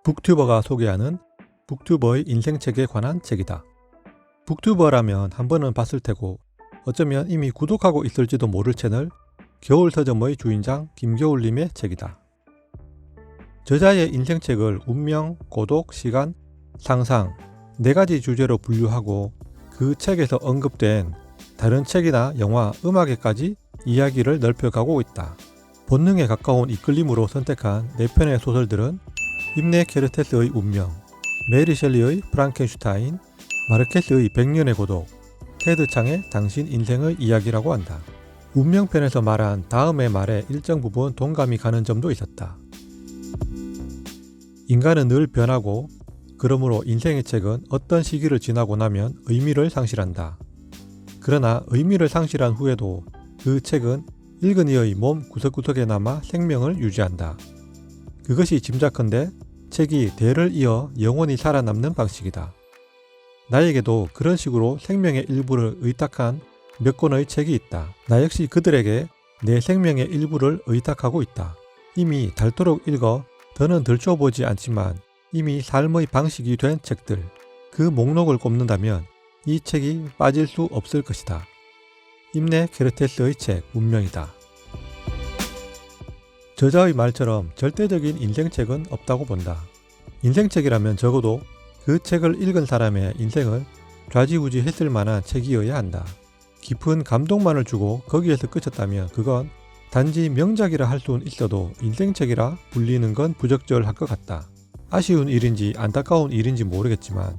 북튜버가 소개하는 북튜버의 인생책에 관한 책이다. 북튜버라면 한 번은 봤을 테고 어쩌면 이미 구독하고 있을지도 모를 채널 겨울서점의 주인장 김겨울님의 책이다. 저자의 인생책을 운명, 고독, 시간, 상상 4가지 주제로 분류하고 그 책에서 언급된 다른 책이나 영화, 음악에까지 이야기를 넓혀가고 있다. 본능에 가까운 이끌림으로 선택한 4편의 소설들은 임내 케르테스의 운명, 메리 셸리의 프랑켄슈타인, 마르케스의 100년의 고독, 테드 창의 당신 인생의 이야기라고 한다. 운명편에서 말한 다음의 말에 일정 부분 동감이 가는 점도 있었다. 인간은 늘 변하고 그러므로 인생의 책은 어떤 시기를 지나고 나면 의미를 상실한다. 그러나 의미를 상실한 후에도 그 책은 읽은 이의 몸 구석구석에 남아 생명을 유지한다. 그것이 짐작컨대 책이 대를 이어 영원히 살아남는 방식이다. 나에게도 그런 식으로 생명의 일부를 의탁한 몇 권의 책이 있다. 나 역시 그들에게 내 생명의 일부를 의탁하고 있다. 이미 닳도록 읽어 더는 들춰보지 않지만 이미 삶의 방식이 된 책들. 그 목록을 꼽는다면 이 책이 빠질 수 없을 것이다. 임내 케르테스의 책 운명이다. 저자의 말처럼 절대적인 인생책은 없다고 본다. 인생책이라면 적어도 그 책을 읽은 사람의 인생을 좌지우지했을 만한 책이어야 한다. 깊은 감동만을 주고 거기에서 그쳤다면 그건 단지 명작이라 할 수는 있어도 인생책이라 불리는 건 부적절할 것 같다. 아쉬운 일인지 안타까운 일인지 모르겠지만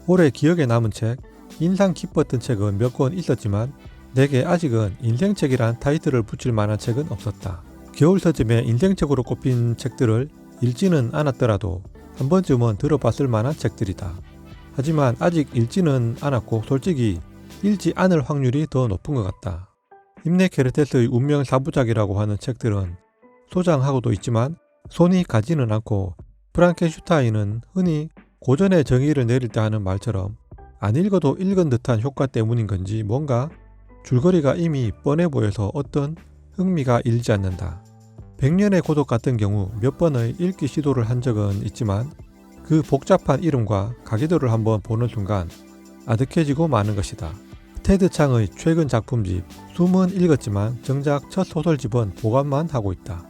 올해 기억에 남은 책, 인상 깊었던 책은 몇 권 있었지만 내게 아직은 인생책이란 타이틀을 붙일 만한 책은 없었다. 겨울서점에 인생책으로 꼽힌 책들을 읽지는 않았더라도 한 번쯤은 들어봤을 만한 책들이다. 하지만 아직 읽지는 않았고 솔직히 읽지 않을 확률이 더 높은 것 같다. 임내 케르테스의 운명 4부작이라고 하는 책들은 소장하고도 있지만 손이 가지는 않고 프랑켄슈타인은 흔히 고전의 정의를 내릴 때 하는 말처럼 안 읽어도 읽은 듯한 효과 때문인 건지 뭔가 줄거리가 이미 뻔해 보여서 어떤 흥미가 일지 않는다. 100년의 고독 같은 경우 몇 번의 읽기 시도를 한 적은 있지만 그 복잡한 이름과 가계도를 한번 보는 순간 아득해지고 마는 것이다. 테드 창의 최근 작품집 숨은 읽었지만 정작 첫 소설집은 보관만 하고 있다.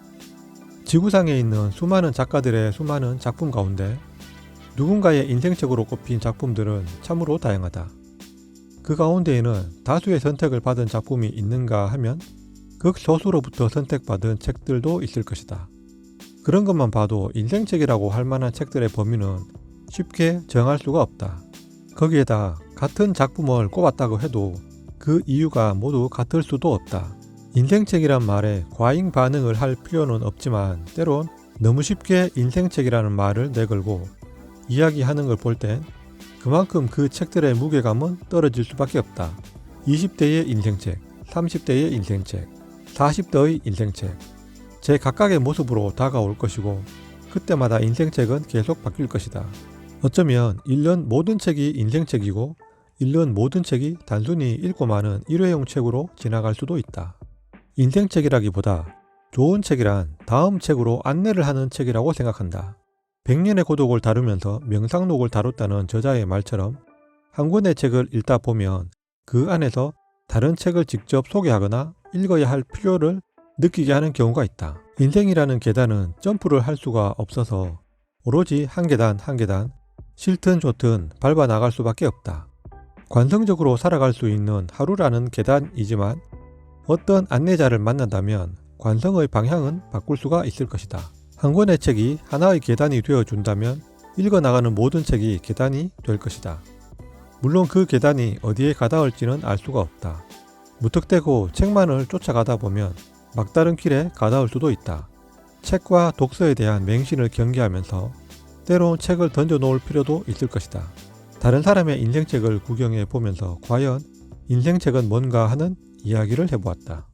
지구상에 있는 수많은 작가들의 수많은 작품 가운데 누군가의 인생책으로 꼽힌 작품들은 참으로 다양하다. 그 가운데에는 다수의 선택을 받은 작품이 있는가 하면 극소수로부터 선택받은 책들도 있을 것이다. 그런 것만 봐도 인생책이라고 할 만한 책들의 범위는 쉽게 정할 수가 없다. 거기에다 같은 작품을 꼽았다고 해도 그 이유가 모두 같을 수도 없다. 인생책이란 말에 과잉 반응을 할 필요는 없지만 때론 너무 쉽게 인생책이라는 말을 내걸고 이야기하는 걸 볼 땐 그만큼 그 책들의 무게감은 떨어질 수밖에 없다. 20대의 인생책, 30대의 인생책, 40대의 인생책, 제 각각의 모습으로 다가올 것이고 그때마다 인생책은 계속 바뀔 것이다. 어쩌면 읽는 모든 책이 인생책이고 읽는 모든 책이 단순히 읽고 마는 일회용 책으로 지나갈 수도 있다. 인생책이라기보다 좋은 책이란 다음 책으로 안내를 하는 책이라고 생각한다. 100년의 고독을 다루면서 명상록을 다뤘다는 저자의 말처럼 한 권의 책을 읽다 보면 그 안에서 다른 책을 직접 소개하거나 읽어야 할 필요를 느끼게 하는 경우가 있다. 인생이라는 계단은 점프를 할 수가 없어서 오로지 한 계단 한 계단 싫든 좋든 밟아 나갈 수밖에 없다. 관성적으로 살아갈 수 있는 하루라는 계단이지만 어떤 안내자를 만난다면 관성의 방향은 바꿀 수가 있을 것이다. 한 권의 책이 하나의 계단이 되어준다면 읽어나가는 모든 책이 계단이 될 것이다. 물론 그 계단이 어디에 가닿을지는 알 수가 없다. 무턱대고 책만을 쫓아가다 보면 막다른 길에 가닿을 수도 있다. 책과 독서에 대한 맹신을 경계하면서 때론 책을 던져놓을 필요도 있을 것이다. 다른 사람의 인생책을 구경해 보면서 과연 인생책은 뭔가 하는 이야기를 해보았다.